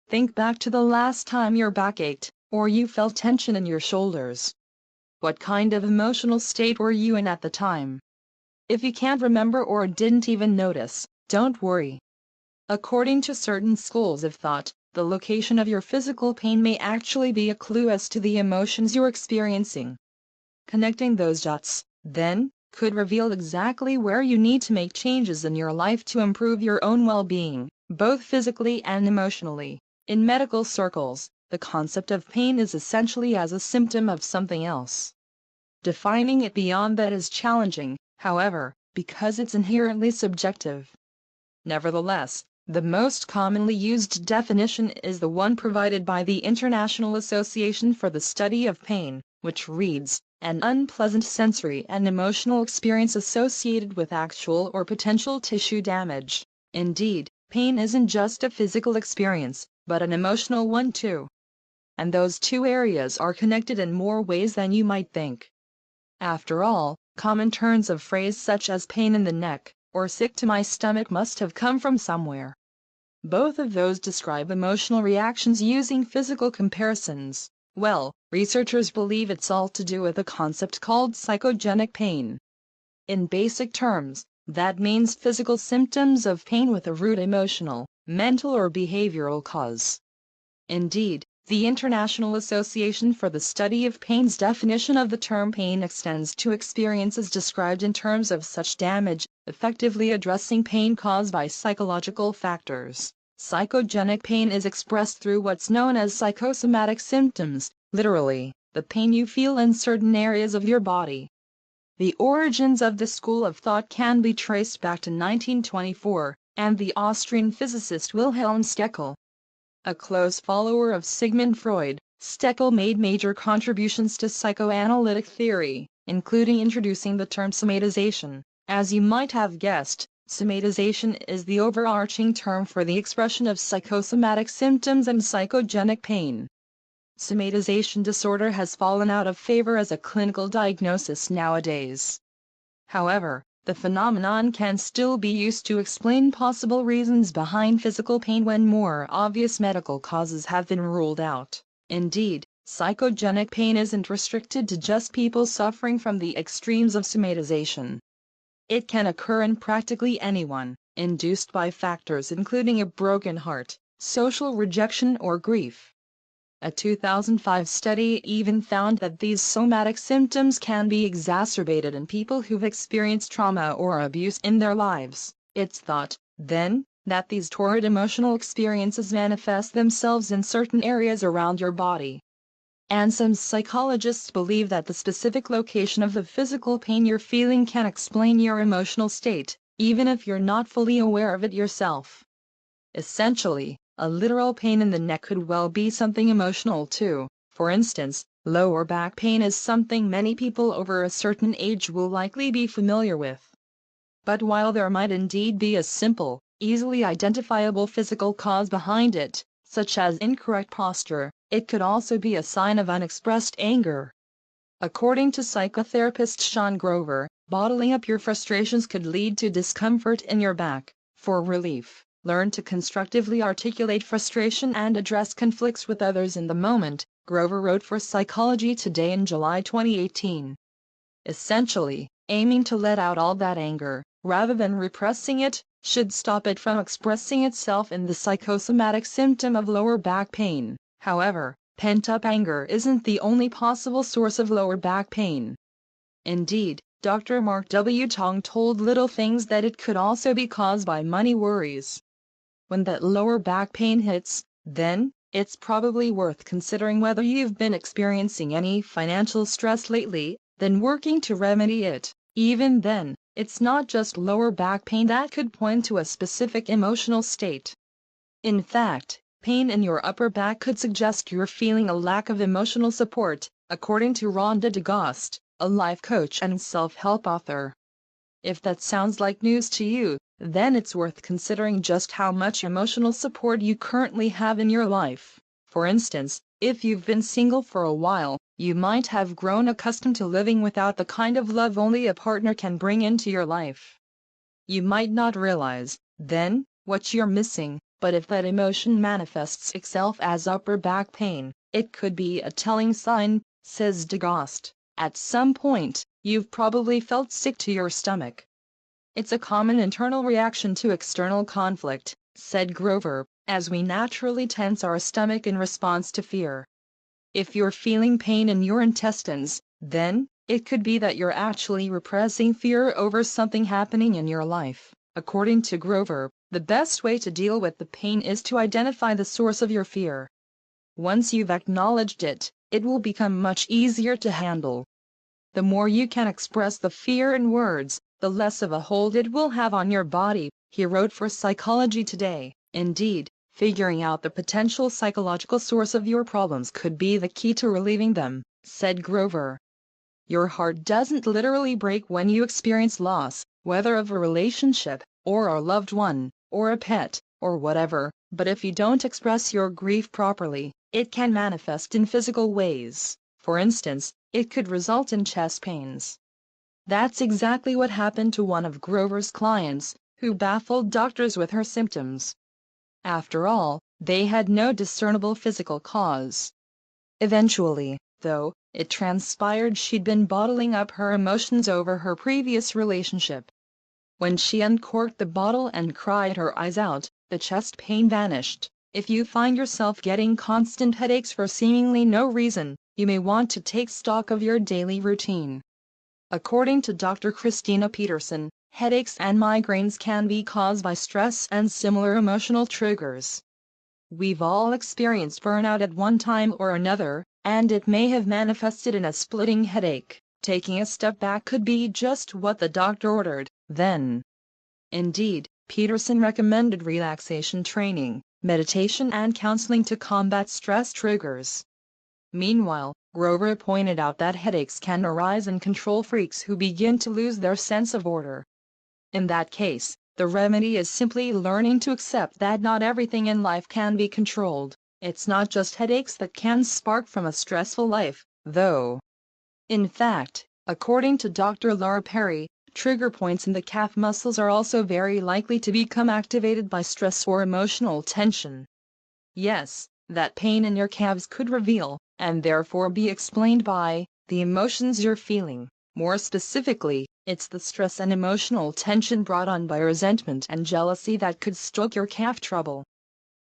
Think back to the last time your back ached, or you felt tension in your shoulders. What kind of emotional state were you in at the time? If you can't remember or didn't even notice, don't worry. According to certain schools of thought, the location of your physical pain may actually be a clue as to the emotions you're experiencing. Connecting those dots, then, could reveal exactly where you need to make changes in your life to improve your own well-being, both physically and emotionally. In medical circles, the concept of pain is essentially as a symptom of something else. Defining it beyond that is challenging, however, because it's inherently subjective. Nevertheless, the most commonly used definition is the one provided by the International Association for the Study of Pain, which reads, "An unpleasant sensory and emotional experience associated with actual or potential tissue damage." Indeed, pain isn't just a physical experience, but an emotional one too. And those two areas are connected in more ways than you might think. After all, common turns of phrase such as pain in the neck, or sick to my stomach must have come from somewhere. Both of those describe emotional reactions using physical comparisons. Well, researchers believe it's all to do with a concept called psychogenic pain. In basic terms, that means physical symptoms of pain with a root emotional, mental or behavioral cause. Indeed, the International Association for the Study of Pain's definition of the term pain extends to experiences described in terms of such damage, effectively addressing pain caused by psychological factors. Psychogenic pain is expressed through what's known as psychosomatic symptoms, literally, the pain you feel in certain areas of your body. The origins of this school of thought can be traced back to 1924, and the Austrian physicist Wilhelm Stekel. A close follower of Sigmund Freud, Stekel made major contributions to psychoanalytic theory, including introducing the term somatization. As you might have guessed, somatization is the overarching term for the expression of psychosomatic symptoms and psychogenic pain. Somatization disorder has fallen out of favor as a clinical diagnosis nowadays. However, the phenomenon can still be used to explain possible reasons behind physical pain when more obvious medical causes have been ruled out. Indeed, psychogenic pain isn't restricted to just people suffering from the extremes of somatization. It can occur in practically anyone, induced by factors including a broken heart, social rejection or grief. A 2005 study even found that these somatic symptoms can be exacerbated in people who've experienced trauma or abuse in their lives. It's thought, then, that these torrid emotional experiences manifest themselves in certain areas around your body. And some psychologists believe that the specific location of the physical pain you're feeling can explain your emotional state, even if you're not fully aware of it yourself. Essentially, a literal pain in the neck could well be something emotional too. For instance, lower back pain is something many people over a certain age will likely be familiar with. But while there might indeed be a simple, easily identifiable physical cause behind it, such as incorrect posture, it could also be a sign of unexpressed anger. According to psychotherapist Sean Grover, bottling up your frustrations could lead to discomfort in your back. For relief, learn to constructively articulate frustration and address conflicts with others in the moment, Grover wrote for Psychology Today in July 2018. Essentially, aiming to let out all that anger, rather than repressing it, should stop it from expressing itself in the psychosomatic symptom of lower back pain. However, pent-up anger isn't the only possible source of lower back pain. Indeed, Dr. Mark W. Tong told Little Things that it could also be caused by money worries. When that lower back pain hits, then, it's probably worth considering whether you've been experiencing any financial stress lately, then working to remedy it. Even then, it's not just lower back pain that could point to a specific emotional state. In fact, pain in your upper back could suggest you're feeling a lack of emotional support, according to Rhonda DeGost, a life coach and self-help author. If that sounds like news to you, then it's worth considering just how much emotional support you currently have in your life. For instance, if you've been single for a while, you might have grown accustomed to living without the kind of love only a partner can bring into your life. You might not realize, then, what you're missing, But if that emotion manifests itself as upper back pain, it could be a telling sign, says DeGost. At some point, you've probably felt sick to your stomach. It's a common internal reaction to external conflict, said Grover, as we naturally tense our stomach in response to fear. If you're feeling pain in your intestines, then it could be that you're actually repressing fear over something happening in your life. According to Grover, the best way to deal with the pain is to identify the source of your fear. Once you've acknowledged it, it will become much easier to handle. The more you can express the fear in words, the less of a hold it will have on your body, he wrote for Psychology Today. Indeed, figuring out the potential psychological source of your problems could be the key to relieving them, said Grover. Your heart doesn't literally break when you experience loss, whether of a relationship, or a loved one, or a pet, or whatever, but if you don't express your grief properly, it can manifest in physical ways. For instance, it could result in chest pains. That's exactly what happened to one of Grover's clients, who baffled doctors with her symptoms. After all, they had no discernible physical cause. Eventually, though, it transpired she'd been bottling up her emotions over her previous relationship. When she uncorked the bottle and cried her eyes out, the chest pain vanished. If you find yourself getting constant headaches for seemingly no reason, you may want to take stock of your daily routine. According to Dr. Christina Peterson, headaches and migraines can be caused by stress and similar emotional triggers. We've all experienced burnout at one time or another, and it may have manifested in a splitting headache. Taking a step back could be just what the doctor ordered, then. Indeed, Peterson recommended relaxation training, meditation and counseling to combat stress triggers. Meanwhile, Grover pointed out that headaches can arise in control freaks who begin to lose their sense of order. In that case, the remedy is simply learning to accept that not everything in life can be controlled. It's not just headaches that can spark from a stressful life, though. In fact, according to Dr. Laura Perry, trigger points in the calf muscles are also very likely to become activated by stress or emotional tension. Yes, that pain in your calves could reveal, and therefore be explained by, the emotions you're feeling. More specifically, it's the stress and emotional tension brought on by resentment and jealousy that could stoke your calf trouble.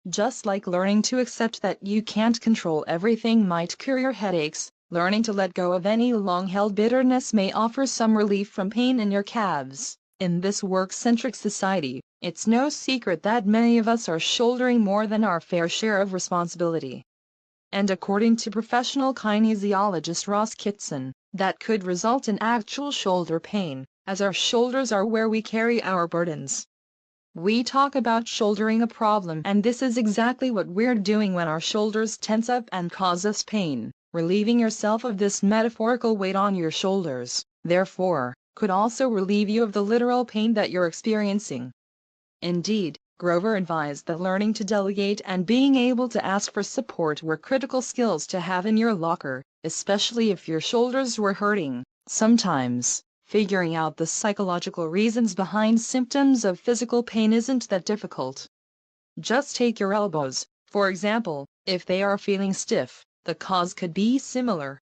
Just like learning to accept that you can't control everything might cure your headaches, learning to let go of any long-held bitterness may offer some relief from pain in your calves. In this work-centric society, it's no secret that many of us are shouldering more than our fair share of responsibility. And according to professional kinesiologist Ross Kitson, that could result in actual shoulder pain, as our shoulders are where we carry our burdens. We talk about shouldering a problem, and this is exactly what we're doing when our shoulders tense up and cause us pain. Relieving yourself of this metaphorical weight on your shoulders, therefore, could also relieve you of the literal pain that you're experiencing. Indeed, Grover advised that learning to delegate and being able to ask for support were critical skills to have in your locker, especially if your shoulders were hurting. Sometimes, figuring out the psychological reasons behind symptoms of physical pain isn't that difficult. Just take your elbows, for example. If they are feeling stiff, the cause could be similar.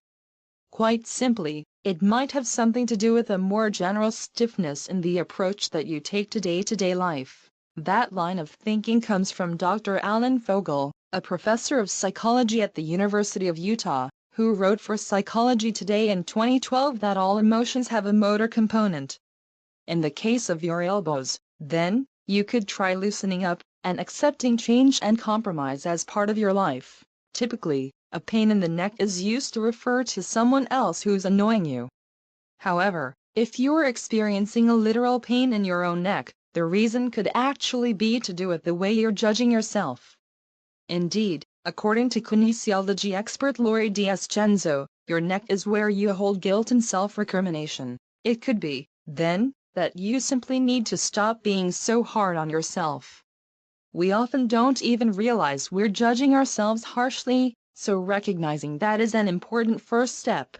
Quite simply, it might have something to do with a more general stiffness in the approach that you take to day-to-day life. That line of thinking comes from Dr. Alan Fogel, a professor of psychology at the University of Utah, who wrote for Psychology Today in 2012 that all emotions have a motor component. In the case of your elbows, then, you could try loosening up and accepting change and compromise as part of your life. Typically, a pain in the neck is used to refer to someone else who's annoying you. However, if you're experiencing a literal pain in your own neck, the reason could actually be to do with the way you're judging yourself. Indeed, according to kinesiology expert Lori Diaz-Genzo, your neck is where you hold guilt and self-recrimination. It could be, then, that you simply need to stop being so hard on yourself. We often don't even realize we're judging ourselves harshly, so recognizing that is an important first step.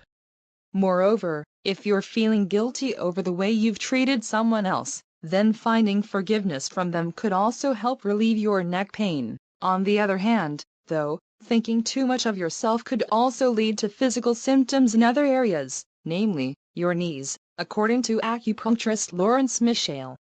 Moreover, if you're feeling guilty over the way you've treated someone else, then finding forgiveness from them could also help relieve your neck pain. On the other hand, though, thinking too much of yourself could also lead to physical symptoms in other areas, namely, your knees, according to acupuncturist Lawrence Michel.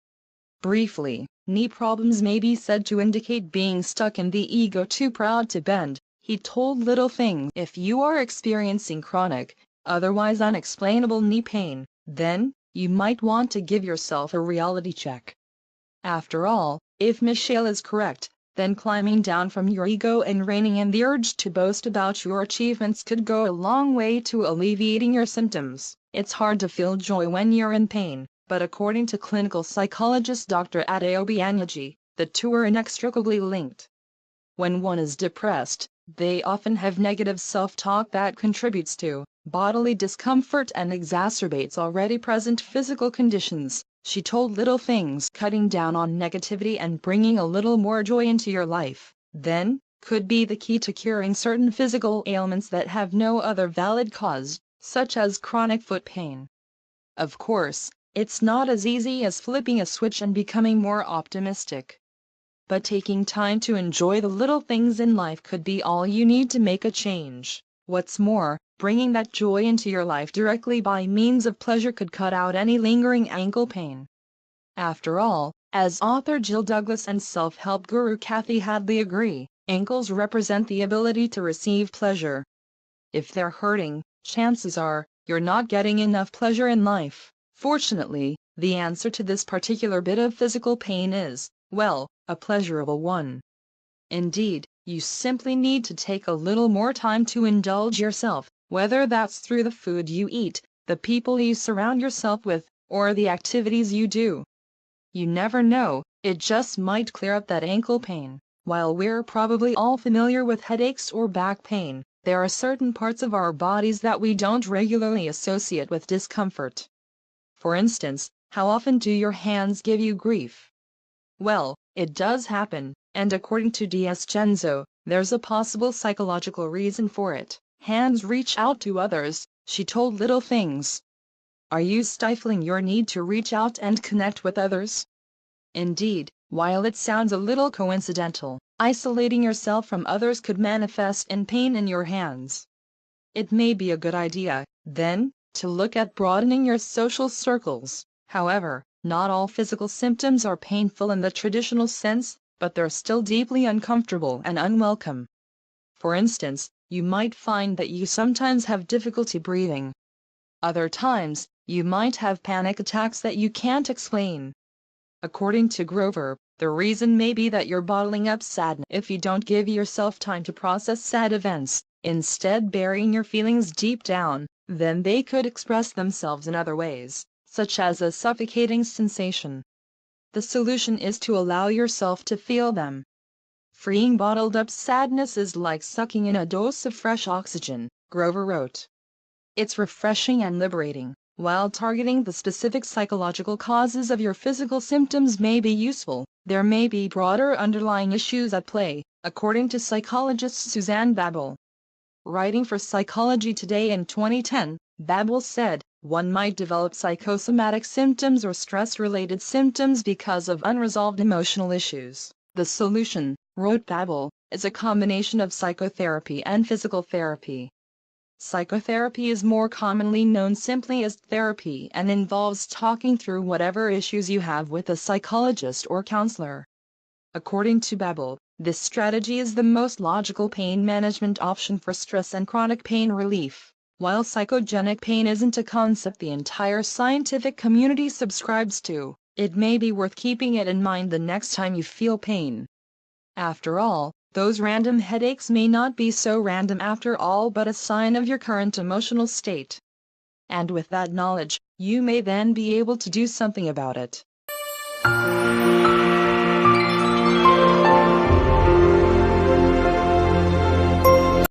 Briefly, knee problems may be said to indicate being stuck in the ego, too proud to bend. He told Little Things. If you are experiencing chronic, otherwise unexplainable knee pain, then you might want to give yourself a reality check. After all, if Michelle is correct, then climbing down from your ego and reining in the urge to boast about your achievements could go a long way to alleviating your symptoms. It's hard to feel joy when you're in pain, but according to clinical psychologist Dr. Adeobi Anyaji, the two are inextricably linked. When one is depressed, they often have negative self-talk that contributes to bodily discomfort and exacerbates already present physical conditions. She told Little Things. Cutting down on negativity and bringing a little more joy into your life, then, could be the key to curing certain physical ailments that have no other valid cause, such as chronic foot pain. Of course, it's not as easy as flipping a switch and becoming more optimistic. But taking time to enjoy the little things in life could be all you need to make a change. What's more, bringing that joy into your life directly by means of pleasure could cut out any lingering ankle pain. After all, as author Jill Douglas and self-help guru Kathy Hadley agree, ankles represent the ability to receive pleasure. If they're hurting, chances are, you're not getting enough pleasure in life. Fortunately, the answer to this particular bit of physical pain is, well, a pleasurable one. Indeed, you simply need to take a little more time to indulge yourself, whether that's through the food you eat, the people you surround yourself with, or the activities you do. You never know, it just might clear up that ankle pain. While we're probably all familiar with headaches or back pain, there are certain parts of our bodies that we don't regularly associate with discomfort. For instance, how often do your hands give you grief? Well, it does happen, and according to D.S. Genzo, there's a possible psychological reason for it. Hands reach out to others, she told Little Things. Are you stifling your need to reach out and connect with others? Indeed, while it sounds a little coincidental, isolating yourself from others could manifest in pain in your hands. It may be a good idea, then, to look at broadening your social circles. However, not all physical symptoms are painful in the traditional sense, but they're still deeply uncomfortable and unwelcome. For instance, you might find that you sometimes have difficulty breathing. Other times, you might have panic attacks that you can't explain. According to Grover, the reason may be that you're bottling up sadness. If you don't give yourself time to process sad events, instead burying your feelings deep down, then they could express themselves in other ways, such as a suffocating sensation. The solution is to allow yourself to feel them. Freeing bottled up sadness is like sucking in a dose of fresh oxygen, Grover wrote. It's refreshing and liberating. While targeting the specific psychological causes of your physical symptoms may be useful, there may be broader underlying issues at play, according to psychologist Suzanne Babel. Writing for Psychology Today in 2010, Babel said, one might develop psychosomatic symptoms or stress-related symptoms because of unresolved emotional issues. The solution, wrote Babel, is a combination of psychotherapy and physical therapy. Psychotherapy is more commonly known simply as therapy and involves talking through whatever issues you have with a psychologist or counselor. According to Babel, this strategy is the most logical pain management option for stress and chronic pain relief. While psychogenic pain isn't a concept the entire scientific community subscribes to, it may be worth keeping it in mind the next time you feel pain. After all, those random headaches may not be so random after all but a sign of your current emotional state. And with that knowledge, you may then be able to do something about it.